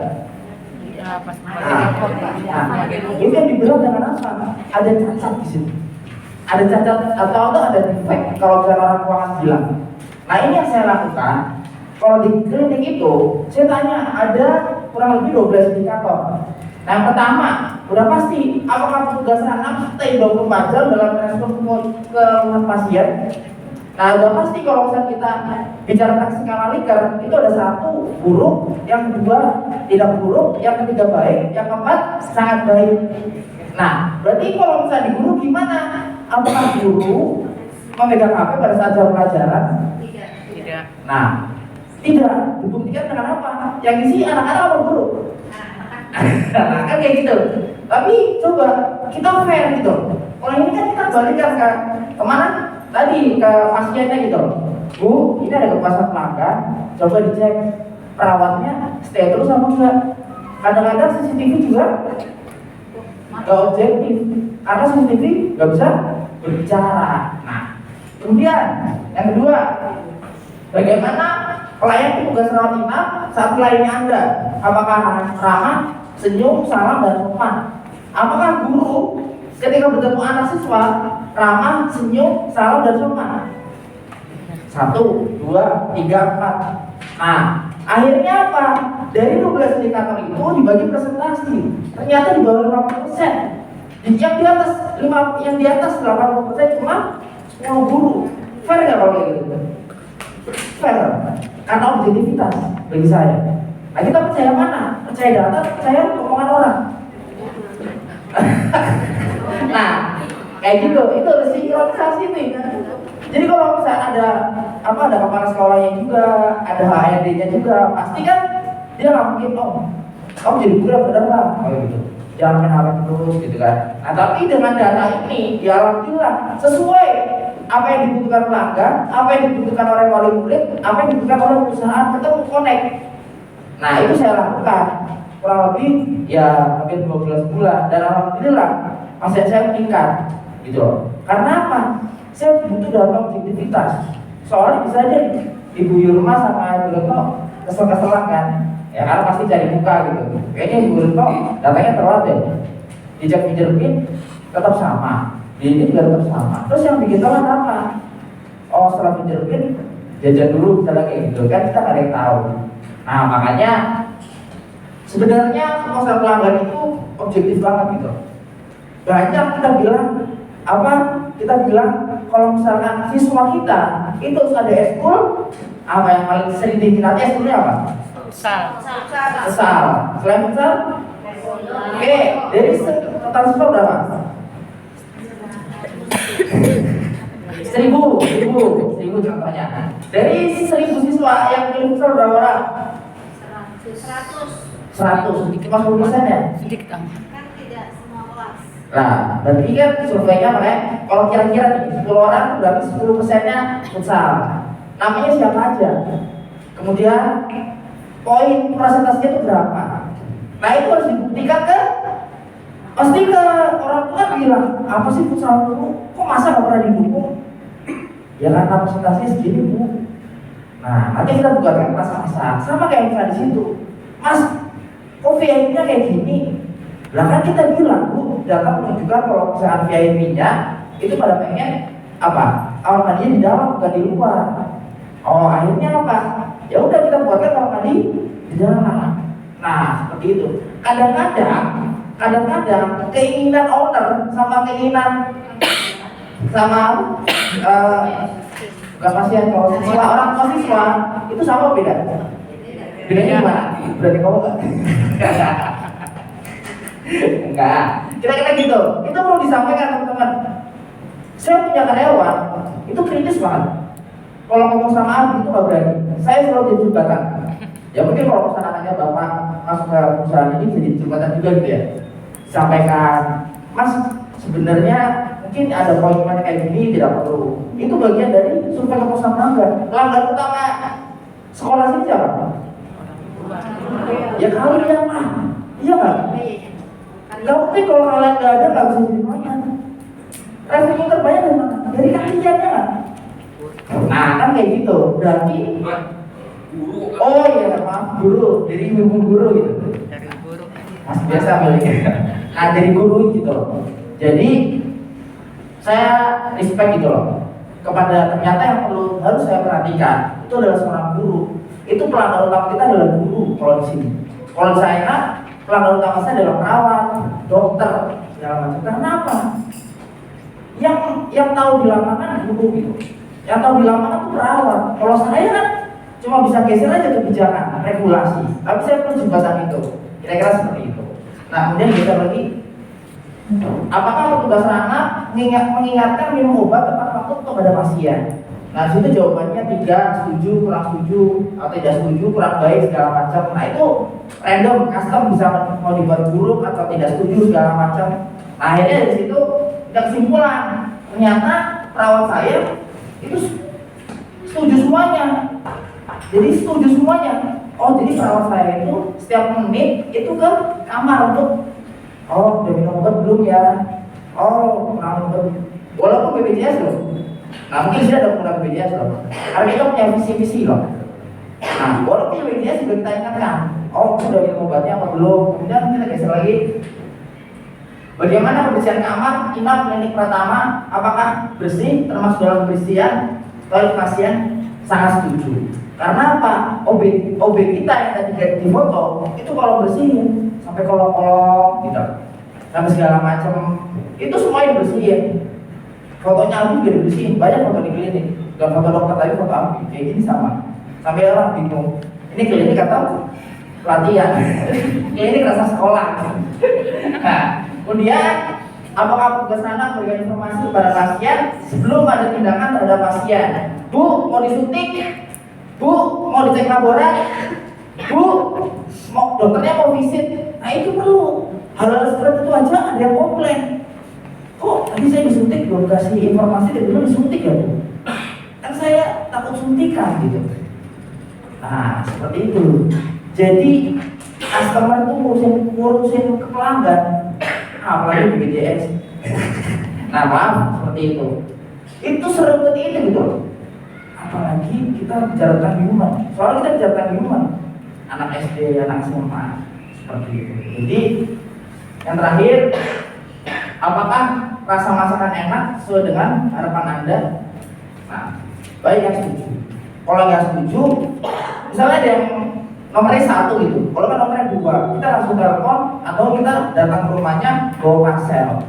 Pas Nah, itu yang dibilang dengan apa? Ada cacat di situ. Ada cacat atau ada defek kalau misalnya orang keuangan bilang. Nah, ini yang saya lakukan. Kalau di klinik itu, saya tanya ada kurang lebih 12 indikator. Nah, yang pertama, udah pasti apakah petugas anak stay 24 jam dalam respon ke pasien. Nah, udah pasti kalau misalnya kita bicara tentang skala Likert, itu ada 1 buruk, yang 2 tidak buruk, yang 3 baik, yang 4 sangat baik. Nah, berarti kalau misalnya di guru gimana? Apakah guru memegang HP pada saat jam pelajaran? Tidak. Nah, tidak. Dibuktikan dengan apa? Yang isi anak-anak apa guru? Nah, kan kayak gitu. Tapi coba kita fair gitu. Kalau ini kan kita balikan ke kemana? Tadi ke pasiennya gitu. Bu, ini ada kepuasan pelanggan. Coba dicek perawatnya stay terus sama enggak. Kadang-kadang CCTV juga nggak objektif karena CCTV nggak bisa berbicara. Nah, kemudian yang kedua, bagaimana pelayan petugas rawat inap saat melayani Anda? Apakah ramah, senyum, salam, dan sopan? Apakah guru ketika bertemu anak siswa ramah, senyum, salam, dan sopan? 1, 2, 3, 4. Nah, akhirnya apa? Dari 12 indikator itu dibagi presentasi. Ternyata di bawah 50%. Yang di atas 80% cuma mau guru. Fair nggak kalau kayak gitu? Fair. Karena objektivitas bagi saya. Nah, kita percaya mana? Percaya data, percaya omongan orang. Nah, kayak gitu. Itu sinkronisasi nih. Jadi kalau misalnya ada kepala sekolahnya juga, ada HRD-nya juga, pasti kan dia nggak mungkin kamu jadi guru bener lah, gitu. Jangan main HP terus gitu kan. Nah tapi dengan data ini, ya alhamdulillah sesuai apa yang dibutuhkan pelanggan, apa yang dibutuhkan oleh wali murid, apa yang dibutuhkan oleh perusahaan, ketemu connect. Nah itu saya lakukan kurang lebih ya hampir 12 bulan dan alhamdulillah pasien saya meningkat gitu loh. Karena apa? Saya butuh data objektivitas. Soalnya bisa aja Ibu Yurma sama Ibu Retno kesel-keselan kan, ya karena pasti cari muka gitu. Kayaknya Ibu Retno datanya telat deh, jejak fingerprint tetap sama, ini juga tetap sama. Terus yang bikin telat apa? Oh setelah fingerprint jajan dulu misalnya kayak gitu kan, kita nggak ada yang tahu. Nah makanya sebenarnya masalah pelanggan itu objektif banget gitu. Banyak kita bilang apa? Kita bilang kalau misalkan siswa kita itu harus ada eskul, apa yang paling sering diminati eskulnya apa? Sal. Besar. Selain besar? Oke, dari total siswa berapa? 1000 contohnya. Dari 1000 siswa yang pilih besar berapa orang? 100. 50% ya? Sedikit amat. Nah, berarti kan surveinya makanya kalau kira-kira nih 10 orang berarti 10%-nya futsal. Namanya siapa aja? Kemudian poin presentasinya itu berapa? Nah itu harus dibuktikan ke pasti ke orang tua bilang apa sih futsal dulu? Kok masa nggak pernah didukung? Ya karena presentasinya segini bu. Nah nanti kita buatkan masa-masa sama kayak misalnya di situ. Mas, kok VIP-nya kayak gini? Lah kan kita bilang bu, data menunjukkan kalau misalkan VIP-nya itu pada pengen apa? Kamar mandinya di dalam bukan di luar. Oh akhirnya apa? Ya udah kita buatkan kamar mandi di dalam. Nah seperti itu. Kadang-kadang keinginan owner sama keinginan sama bukan pasien, kalau siswa orang tua siswa itu sama beda. Bedanya gimana? Berarti kamu nggak? Enggak, kira-kira gitu. Itu perlu disampaikan teman-teman. Saya punya karyawan, itu kritis banget. Kalau ngomong sama Abi itu nggak berani. Saya selalu jadi jembatan. Ya mungkin kalau pesan anaknya bapak masuk ke perusahaan ini jadi jembatan juga gitu ya. Sampaikan, Mas sebenarnya mungkin ada poin-poin kayak gini tidak perlu. Itu bagian dari survei kepuasan pelanggan. Pelanggan utama sekolah sini siapa? Ya kalian lah, iya nggak? Gak mungkin kalau kalian nggak ada nggak bisa jadi pelayan. Revenue terbanyak dari mana? Dari kalian ya. Nah kan kayak gitu. Berarti oh iya maaf guru, dari ibu guru gitu. Dari guru. Mas biasa miliknya. Nah dari guru gitu loh. Jadi saya respect gitu loh kepada ternyata yang perlu harus saya perhatikan itu adalah seorang guru. Itu pelanggan utama kita adalah guru kalau di sini. Kalau saya pelanggan utama saya adalah perawat, dokter, segala macam. Kenapa? Yang tahu di lapangan guru gitu. Yang tahu di lapangan itu perawat. Kalau saya kan cuma bisa geser aja kebijakan, regulasi. Tapi saya perlu jembatan itu. Kira-kira seperti itu. Nah kemudian kita lagi, apakah petugas anak mengingatkan minum obat tepat waktu kepada pasien? Nah situ jawabannya 3, setuju, kurang setuju, atau tidak setuju, kurang baik, segala macam. Nah itu random, custom bisa mau dibuat buruk atau tidak setuju segala macam. Nah akhirnya dari situ ada kesimpulan, ternyata perawat saya itu setuju semuanya. Jadi setuju semuanya. Oh jadi perawat saya itu setiap menit itu ke kamar untuk udah minum obat belum ya? Oh kurang obat. Walaupun BPJS loh. Nah mungkin dia ada penggunaan BPJS loh. Karena kita punya visi-visi loh. Nah walaupun BPJS juga kita ingatkan. Oh sudah minum obatnya apa belum? Kemudian kita geser lagi. Bagaimana kebersihan kamar, inap, klinik pertama, apakah bersih termasuk dalam kebersihan toilet pasien? Sangat setuju. Karena apa? OB kita yang tadi di foto itu kalau bersihin sampai kolong-kolong gitu, sampai segala macam itu semuanya bersihin. Fotonya Abi juga dibersihin, banyak foto di klinik. Dan foto dokter tadi foto Abi kayak gini sama. Sampai orang bingung. Ini klinik atau pelatihan? Klinik rasa sekolah. Nah, kemudian apakah petugas anak memberikan informasi kepada pasien sebelum ada tindakan terhadap pasien? Bu, mau disuntik? Bu, mau dicek laborat? Bu, mau dokternya mau visit, nah itu perlu. Hal-hal seperti itu aja ada yang komplain. Kok tadi saya disuntik, belum kasih informasi, dia bilang disuntik ya Bu? Kan saya takut suntikan gitu. Nah, seperti itu. Jadi customer itu ngurusin ke pelanggan, apalagi BPJS. Nah, maaf seperti itu. Itu seribet itu gitu. Apalagi kita bicara tentang human. Soalnya kita bicara tentang human. Anak SD, anak SMA, seperti itu. Jadi yang terakhir, apakah rasa masakan enak sesuai dengan harapan Anda? Nah, baik yang setuju. Kalau nggak setuju, misalnya ada yang nomornya 1 gitu. Kalau kan nomornya 2, kita langsung telepon atau kita datang ke rumahnya bawa parcel.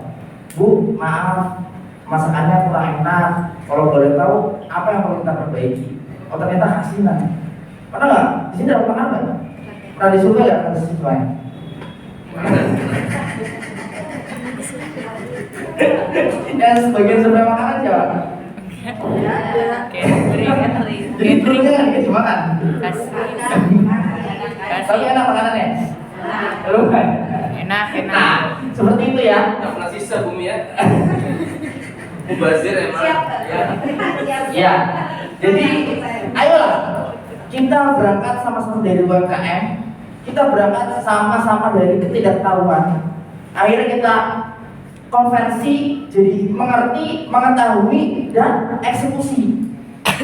Bu, maaf, masakannya kurang enak. Kalau boleh tahu apa yang perlu kita perbaiki? Oh ternyata khasinan. Pernah nggak? Di sini ada makanan nggak? Pernah disuruh ya ke siswanya? Ya sebagian survei makanan siapa? Jadi turunnya kan dikasih makan. Tapi enak makanannya? Lumayan. Enak. Nah, seperti itu ya. Nggak pernah sisa bumi ya. Mubazir emang. Ya. Jadi, ayolah kita berangkat sama-sama dari UMKM. Kita berangkat sama-sama dari ketidaktahuan. Akhirnya kita konversi jadi mengerti, mengetahui dan eksekusi.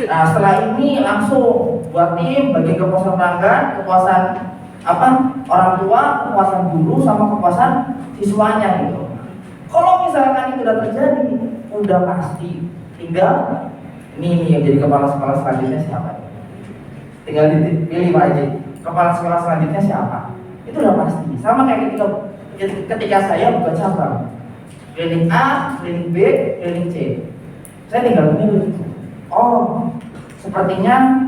Nah, setelah ini langsung buat tim bagi kepuasan pelanggan, kepuasan orang tua, kepuasan guru sama kepuasan siswanya gitu. Kalau misalkan itu sudah terjadi, udah pasti tinggal ini yang jadi kepala sekolah selanjutnya siapa? Tinggal dipilih aja. Kepala sekolah selanjutnya siapa? Itu udah pasti. Sama kayak ketika saya buka cabang. Klinik A, klinik B, klinik C. Saya tinggal memilih. Oh, sepertinya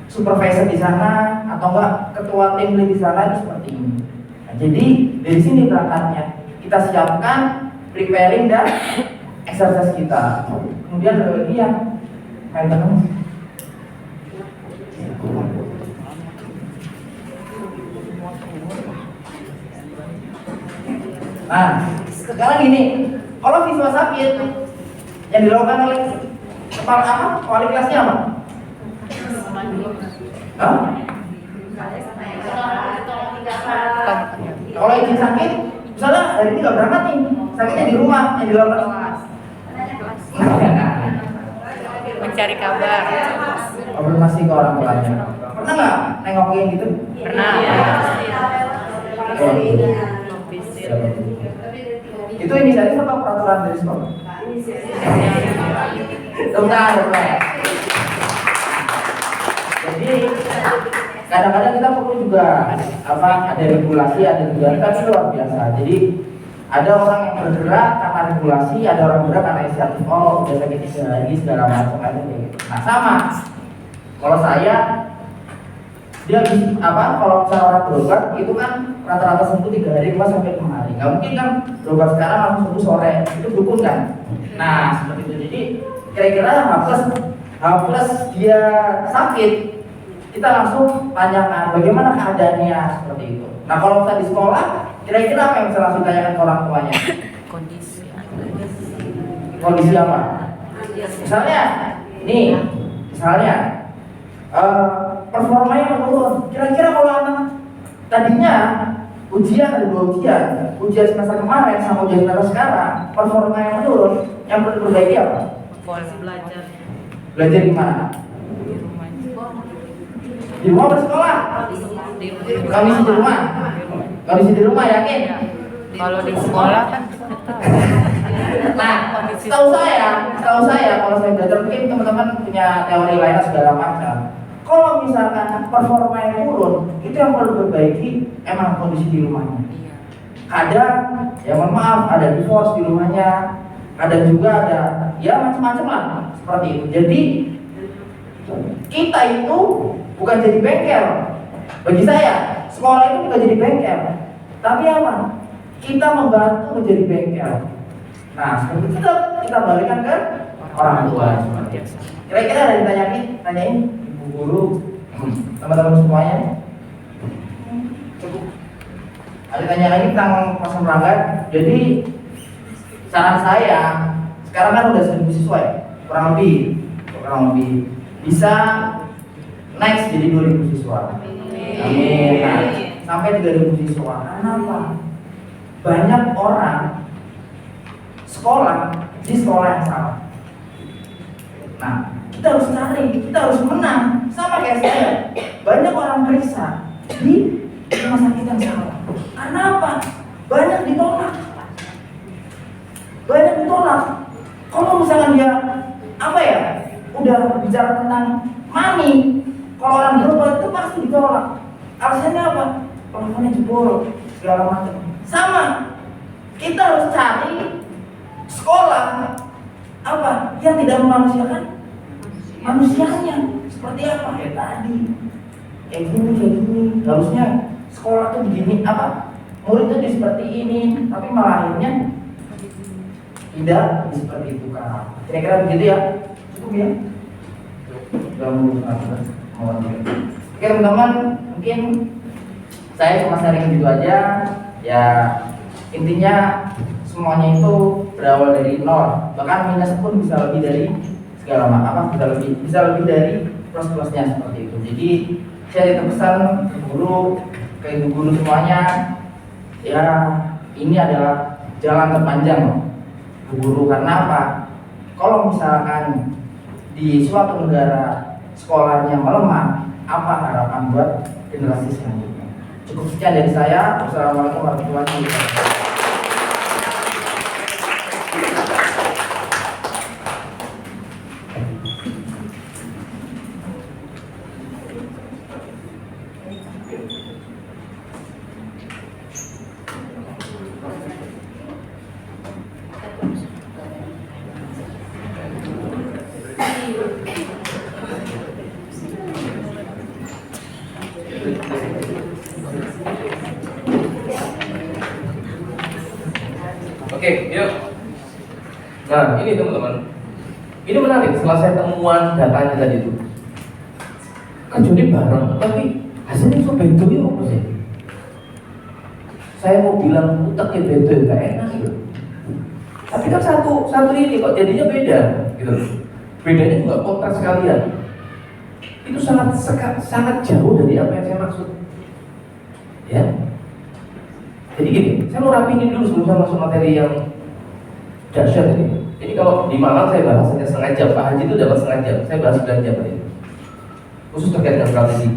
supervisor di sana atau enggak ketua tim di sana itu seperti ini. Nah, jadi dari sini berangkatnya kita siapkan preparing dan exercise kita. Kemudian ada lagi yang maintenance. Nah, sekarang gini, kalau siswa sakit yang dilakukan oleh kepala apa? Wali kelasnya apa? Hah? Kalau izin sakit, misalnya hari ini nggak berangkat nih, sakitnya di rumah, yang dilakukan Mencari kabar. konfirmasi ke orang tuanya. Pernah nggak nengokin gitu? Pernah. Oh, itu inisiatif apa peraturan dari sekolah? Dokter. Jadi kadang-kadang kita perlu juga ada regulasi, ada juga kan itu luar biasa. Jadi ada orang yang bergerak karena regulasi, ada orang bergerak karena inisiatif. Oh, udah sakit lagi segala macam gitu. Nah sama. Kalau saya dia kalau misalnya orang berobat itu kan rata-rata sembuh 3 hari 2 sampai 5 hari. Nggak mungkin kan berobat sekarang langsung sembuh sore, itu dukun kan. Nah seperti itu. Jadi kira-kira H+ dia sakit, kita langsung tanyakan bagaimana keadaannya seperti itu. Nah kalau misalnya di sekolah, kira-kira apa yang bisa langsung tanyakan ke orang tuanya? Kondisi apa? Misalnya performanya menurun. Kira-kira kalau anak tadinya ujian ada 2 ujian semester kemarin sama ujian semester sekarang, performanya menurun, yang perlu diperbaiki apa? Belajar di mana? Di rumah bersekolah? Kondisi di rumah? Kondisi di rumah yakin? Kalau di sekolah kan Nah, setahu saya kalau saya belajar mungkin teman-teman punya teori lainnya segala macam. Kalau misalkan performa yang turun, itu yang perlu diperbaiki emang kondisi di rumahnya. Kadang, ya mohon maaf, ada divorce di rumahnya, kadang juga ada ya macam-macam lah seperti itu. Jadi kita itu bukan jadi bengkel. Bagi saya, sekolah itu bukan jadi bengkel, tapi apa? Kita membantu menjadi bengkel. Nah, seperti itu kita balikan ke orang tua. Kira-kira ada yang tanyain ibu guru, teman-teman semuanya. Ada tanya lagi tentang pasang perangkat. Jadi saran saya sekarang kan udah 1.000 siswa ya, kurang lebih bisa next jadi 2.000 siswa. Amin. Nah, sampai 3.000 siswa. Kenapa? Banyak orang sekolah di sekolah yang salah. Nah, kita harus cari, kita harus menang. Sama kayak saya, banyak orang periksa di rumah sakit yang salah. Karena apa? Banyak ditolak. Kalau misalkan dia udah bicara tentang money, kalau orang global itu pasti ditolak. Alasannya apa? Plafonnya jebol, segala macam. Sama, kita harus cari sekolah yang tidak memanusiakan manusianya. Seperti apa? Kayak tadi, kayak gini. Harusnya sekolah tuh begini, muridnya seperti ini, tapi malah akhirnya tidak seperti itu kan. Kira-kira begitu ya? Cukup ya? Oke teman-teman, mungkin saya cuma sharing gitu aja. Ya intinya semuanya itu berawal dari nol, bahkan minus pun bisa lebih dari segala macam, bisa lebih dari plus-plusnya seperti itu. Jadi saya titip pesan ke ibu guru semuanya, ya ini adalah jalan terpanjang ibu guru. Karena apa? Kalau misalkan di suatu negara sekolahnya melemah, apa harapan buat generasi selanjutnya? Cukup sekian dari saya. Wassalamualaikum warahmatullahi wabarakatuh. Oke, yuk. Nah, ini teman-teman. Ini menarik setelah saya temuan datanya tadi itu. Kan jadi bareng, tapi hasilnya kok beda ya apa sih? Saya mau bilang utak ya beda, gak enak gitu. Tapi kan satu ini kok jadinya beda gitu. Bedanya juga kontras sekalian. Itu sangat jauh dari apa yang saya maksud. Ya. Jadi gini, saya mau rapiin dulu sebelum saya masuk materi yang dahsyat ini. Jadi kalau di Malang saya bahas hanya setengah jam, Pak Haji itu dapat setengah jam, saya bahas 9 jam tadi. Khusus terkait dengan strategi.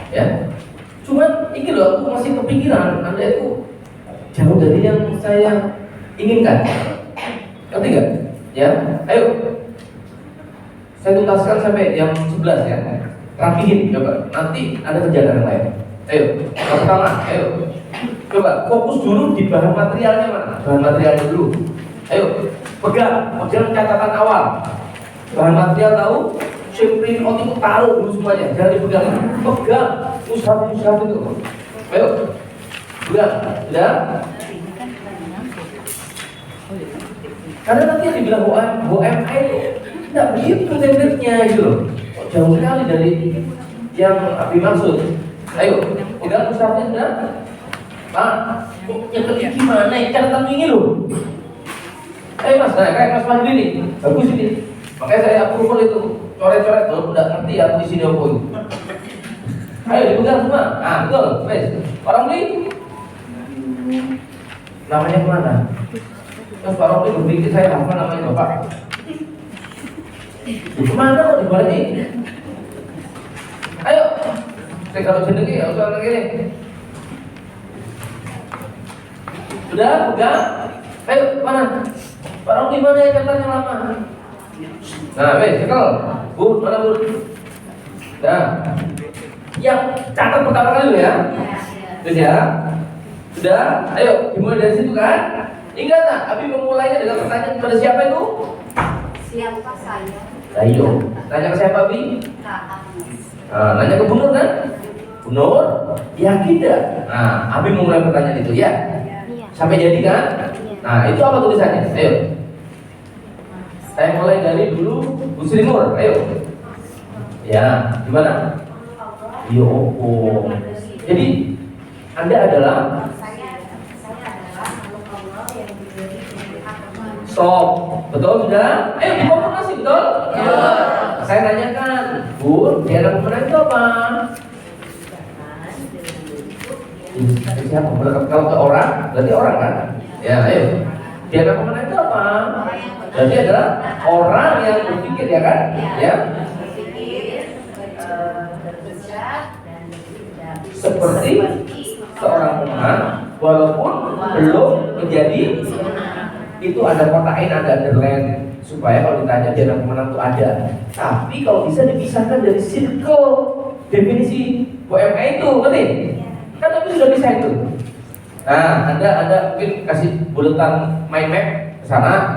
Ya. Cuman ini loh, aku masih kepikiran Anda itu jauh dari yang saya inginkan. Ngerti nggak? Ya, ayo. Saya tuntaskan sampai jam 11 ya. Rapihin coba. Nanti ada kerjaan yang lain. Ayo, yang pertama, ayo. Coba fokus dulu di bahan materialnya mana? Bahan materialnya dulu. Ayo, pegang catatan awal. Bahan material tahu? Print out itu tahu dulu semuanya. Jangan dipegang. Pegang, usaha itu. Ayo, pegang. Sudah? Karena nanti yang dibilang HMI tidak begitu tekniknya gitu loh. Jauh sekali dari yang Abi maksud. Ayo, udah usahanya sudah? Pak, yang ketiga gimana ya? Catatan ini loh. Ayo mas, kayak mas Fadli nih, bagus ini. Makanya saya approval itu, coret-coret loh, udah ngerti aku isinya apa itu. Ayo dipegang semua. Ah betul, wes. Orang ini namanya kemana? Terus Pak Romli berpikir saya apa namanya Bapak? Kemana kok di balik ini? Ayo, saya kalau jenengi ya usah lagi nih. Sudah, pegang. Ayo, mana? Pak Romli mana yang katanya lama? Nah, wes, cekel. Bu, mana bu? Nah, yang catat pertama kali dulu ya. Terus ya. Sudah, ayo dimulai dari situ kan? Ingat tak? Abi memulainya dengan pertanyaan kepada siapa itu? Siapa saya? Ayo, tanya ke siapa Abi? Kak Agnes. Nah, nanya ke Bu Nur kan? Bu Nur, yakin tidak? Nah, Abi memulai pertanyaan itu ya. Iya. Sampai jadi kan? Nah, itu apa tulisannya? Ayo. Saya mulai dari dulu Bu Sri Nur, ayo. Ya, gimana? Yo, Jadi Anda adalah Stop. Betul sudah? Ayo dikonfirmasi, betul? Saya tanyakan, Bu, diagram pemenang itu apa? Siapa? Kalau ke orang, berarti orang kan? Ya, ayo. Diagram pemenang itu apa? Berarti adalah orang yang berpikir, ya kan? Ya. Seperti seorang pemenang, walaupun belum menjadi, itu ada kotain, ada underline, supaya kalau ditanya diagram pemenang itu ada. Tapi kalau bisa dipisahkan dari circle definisi OMA itu, ngerti? Kan tapi sudah bisa itu. Nah, Anda mungkin kasih buletan mind map ke sana,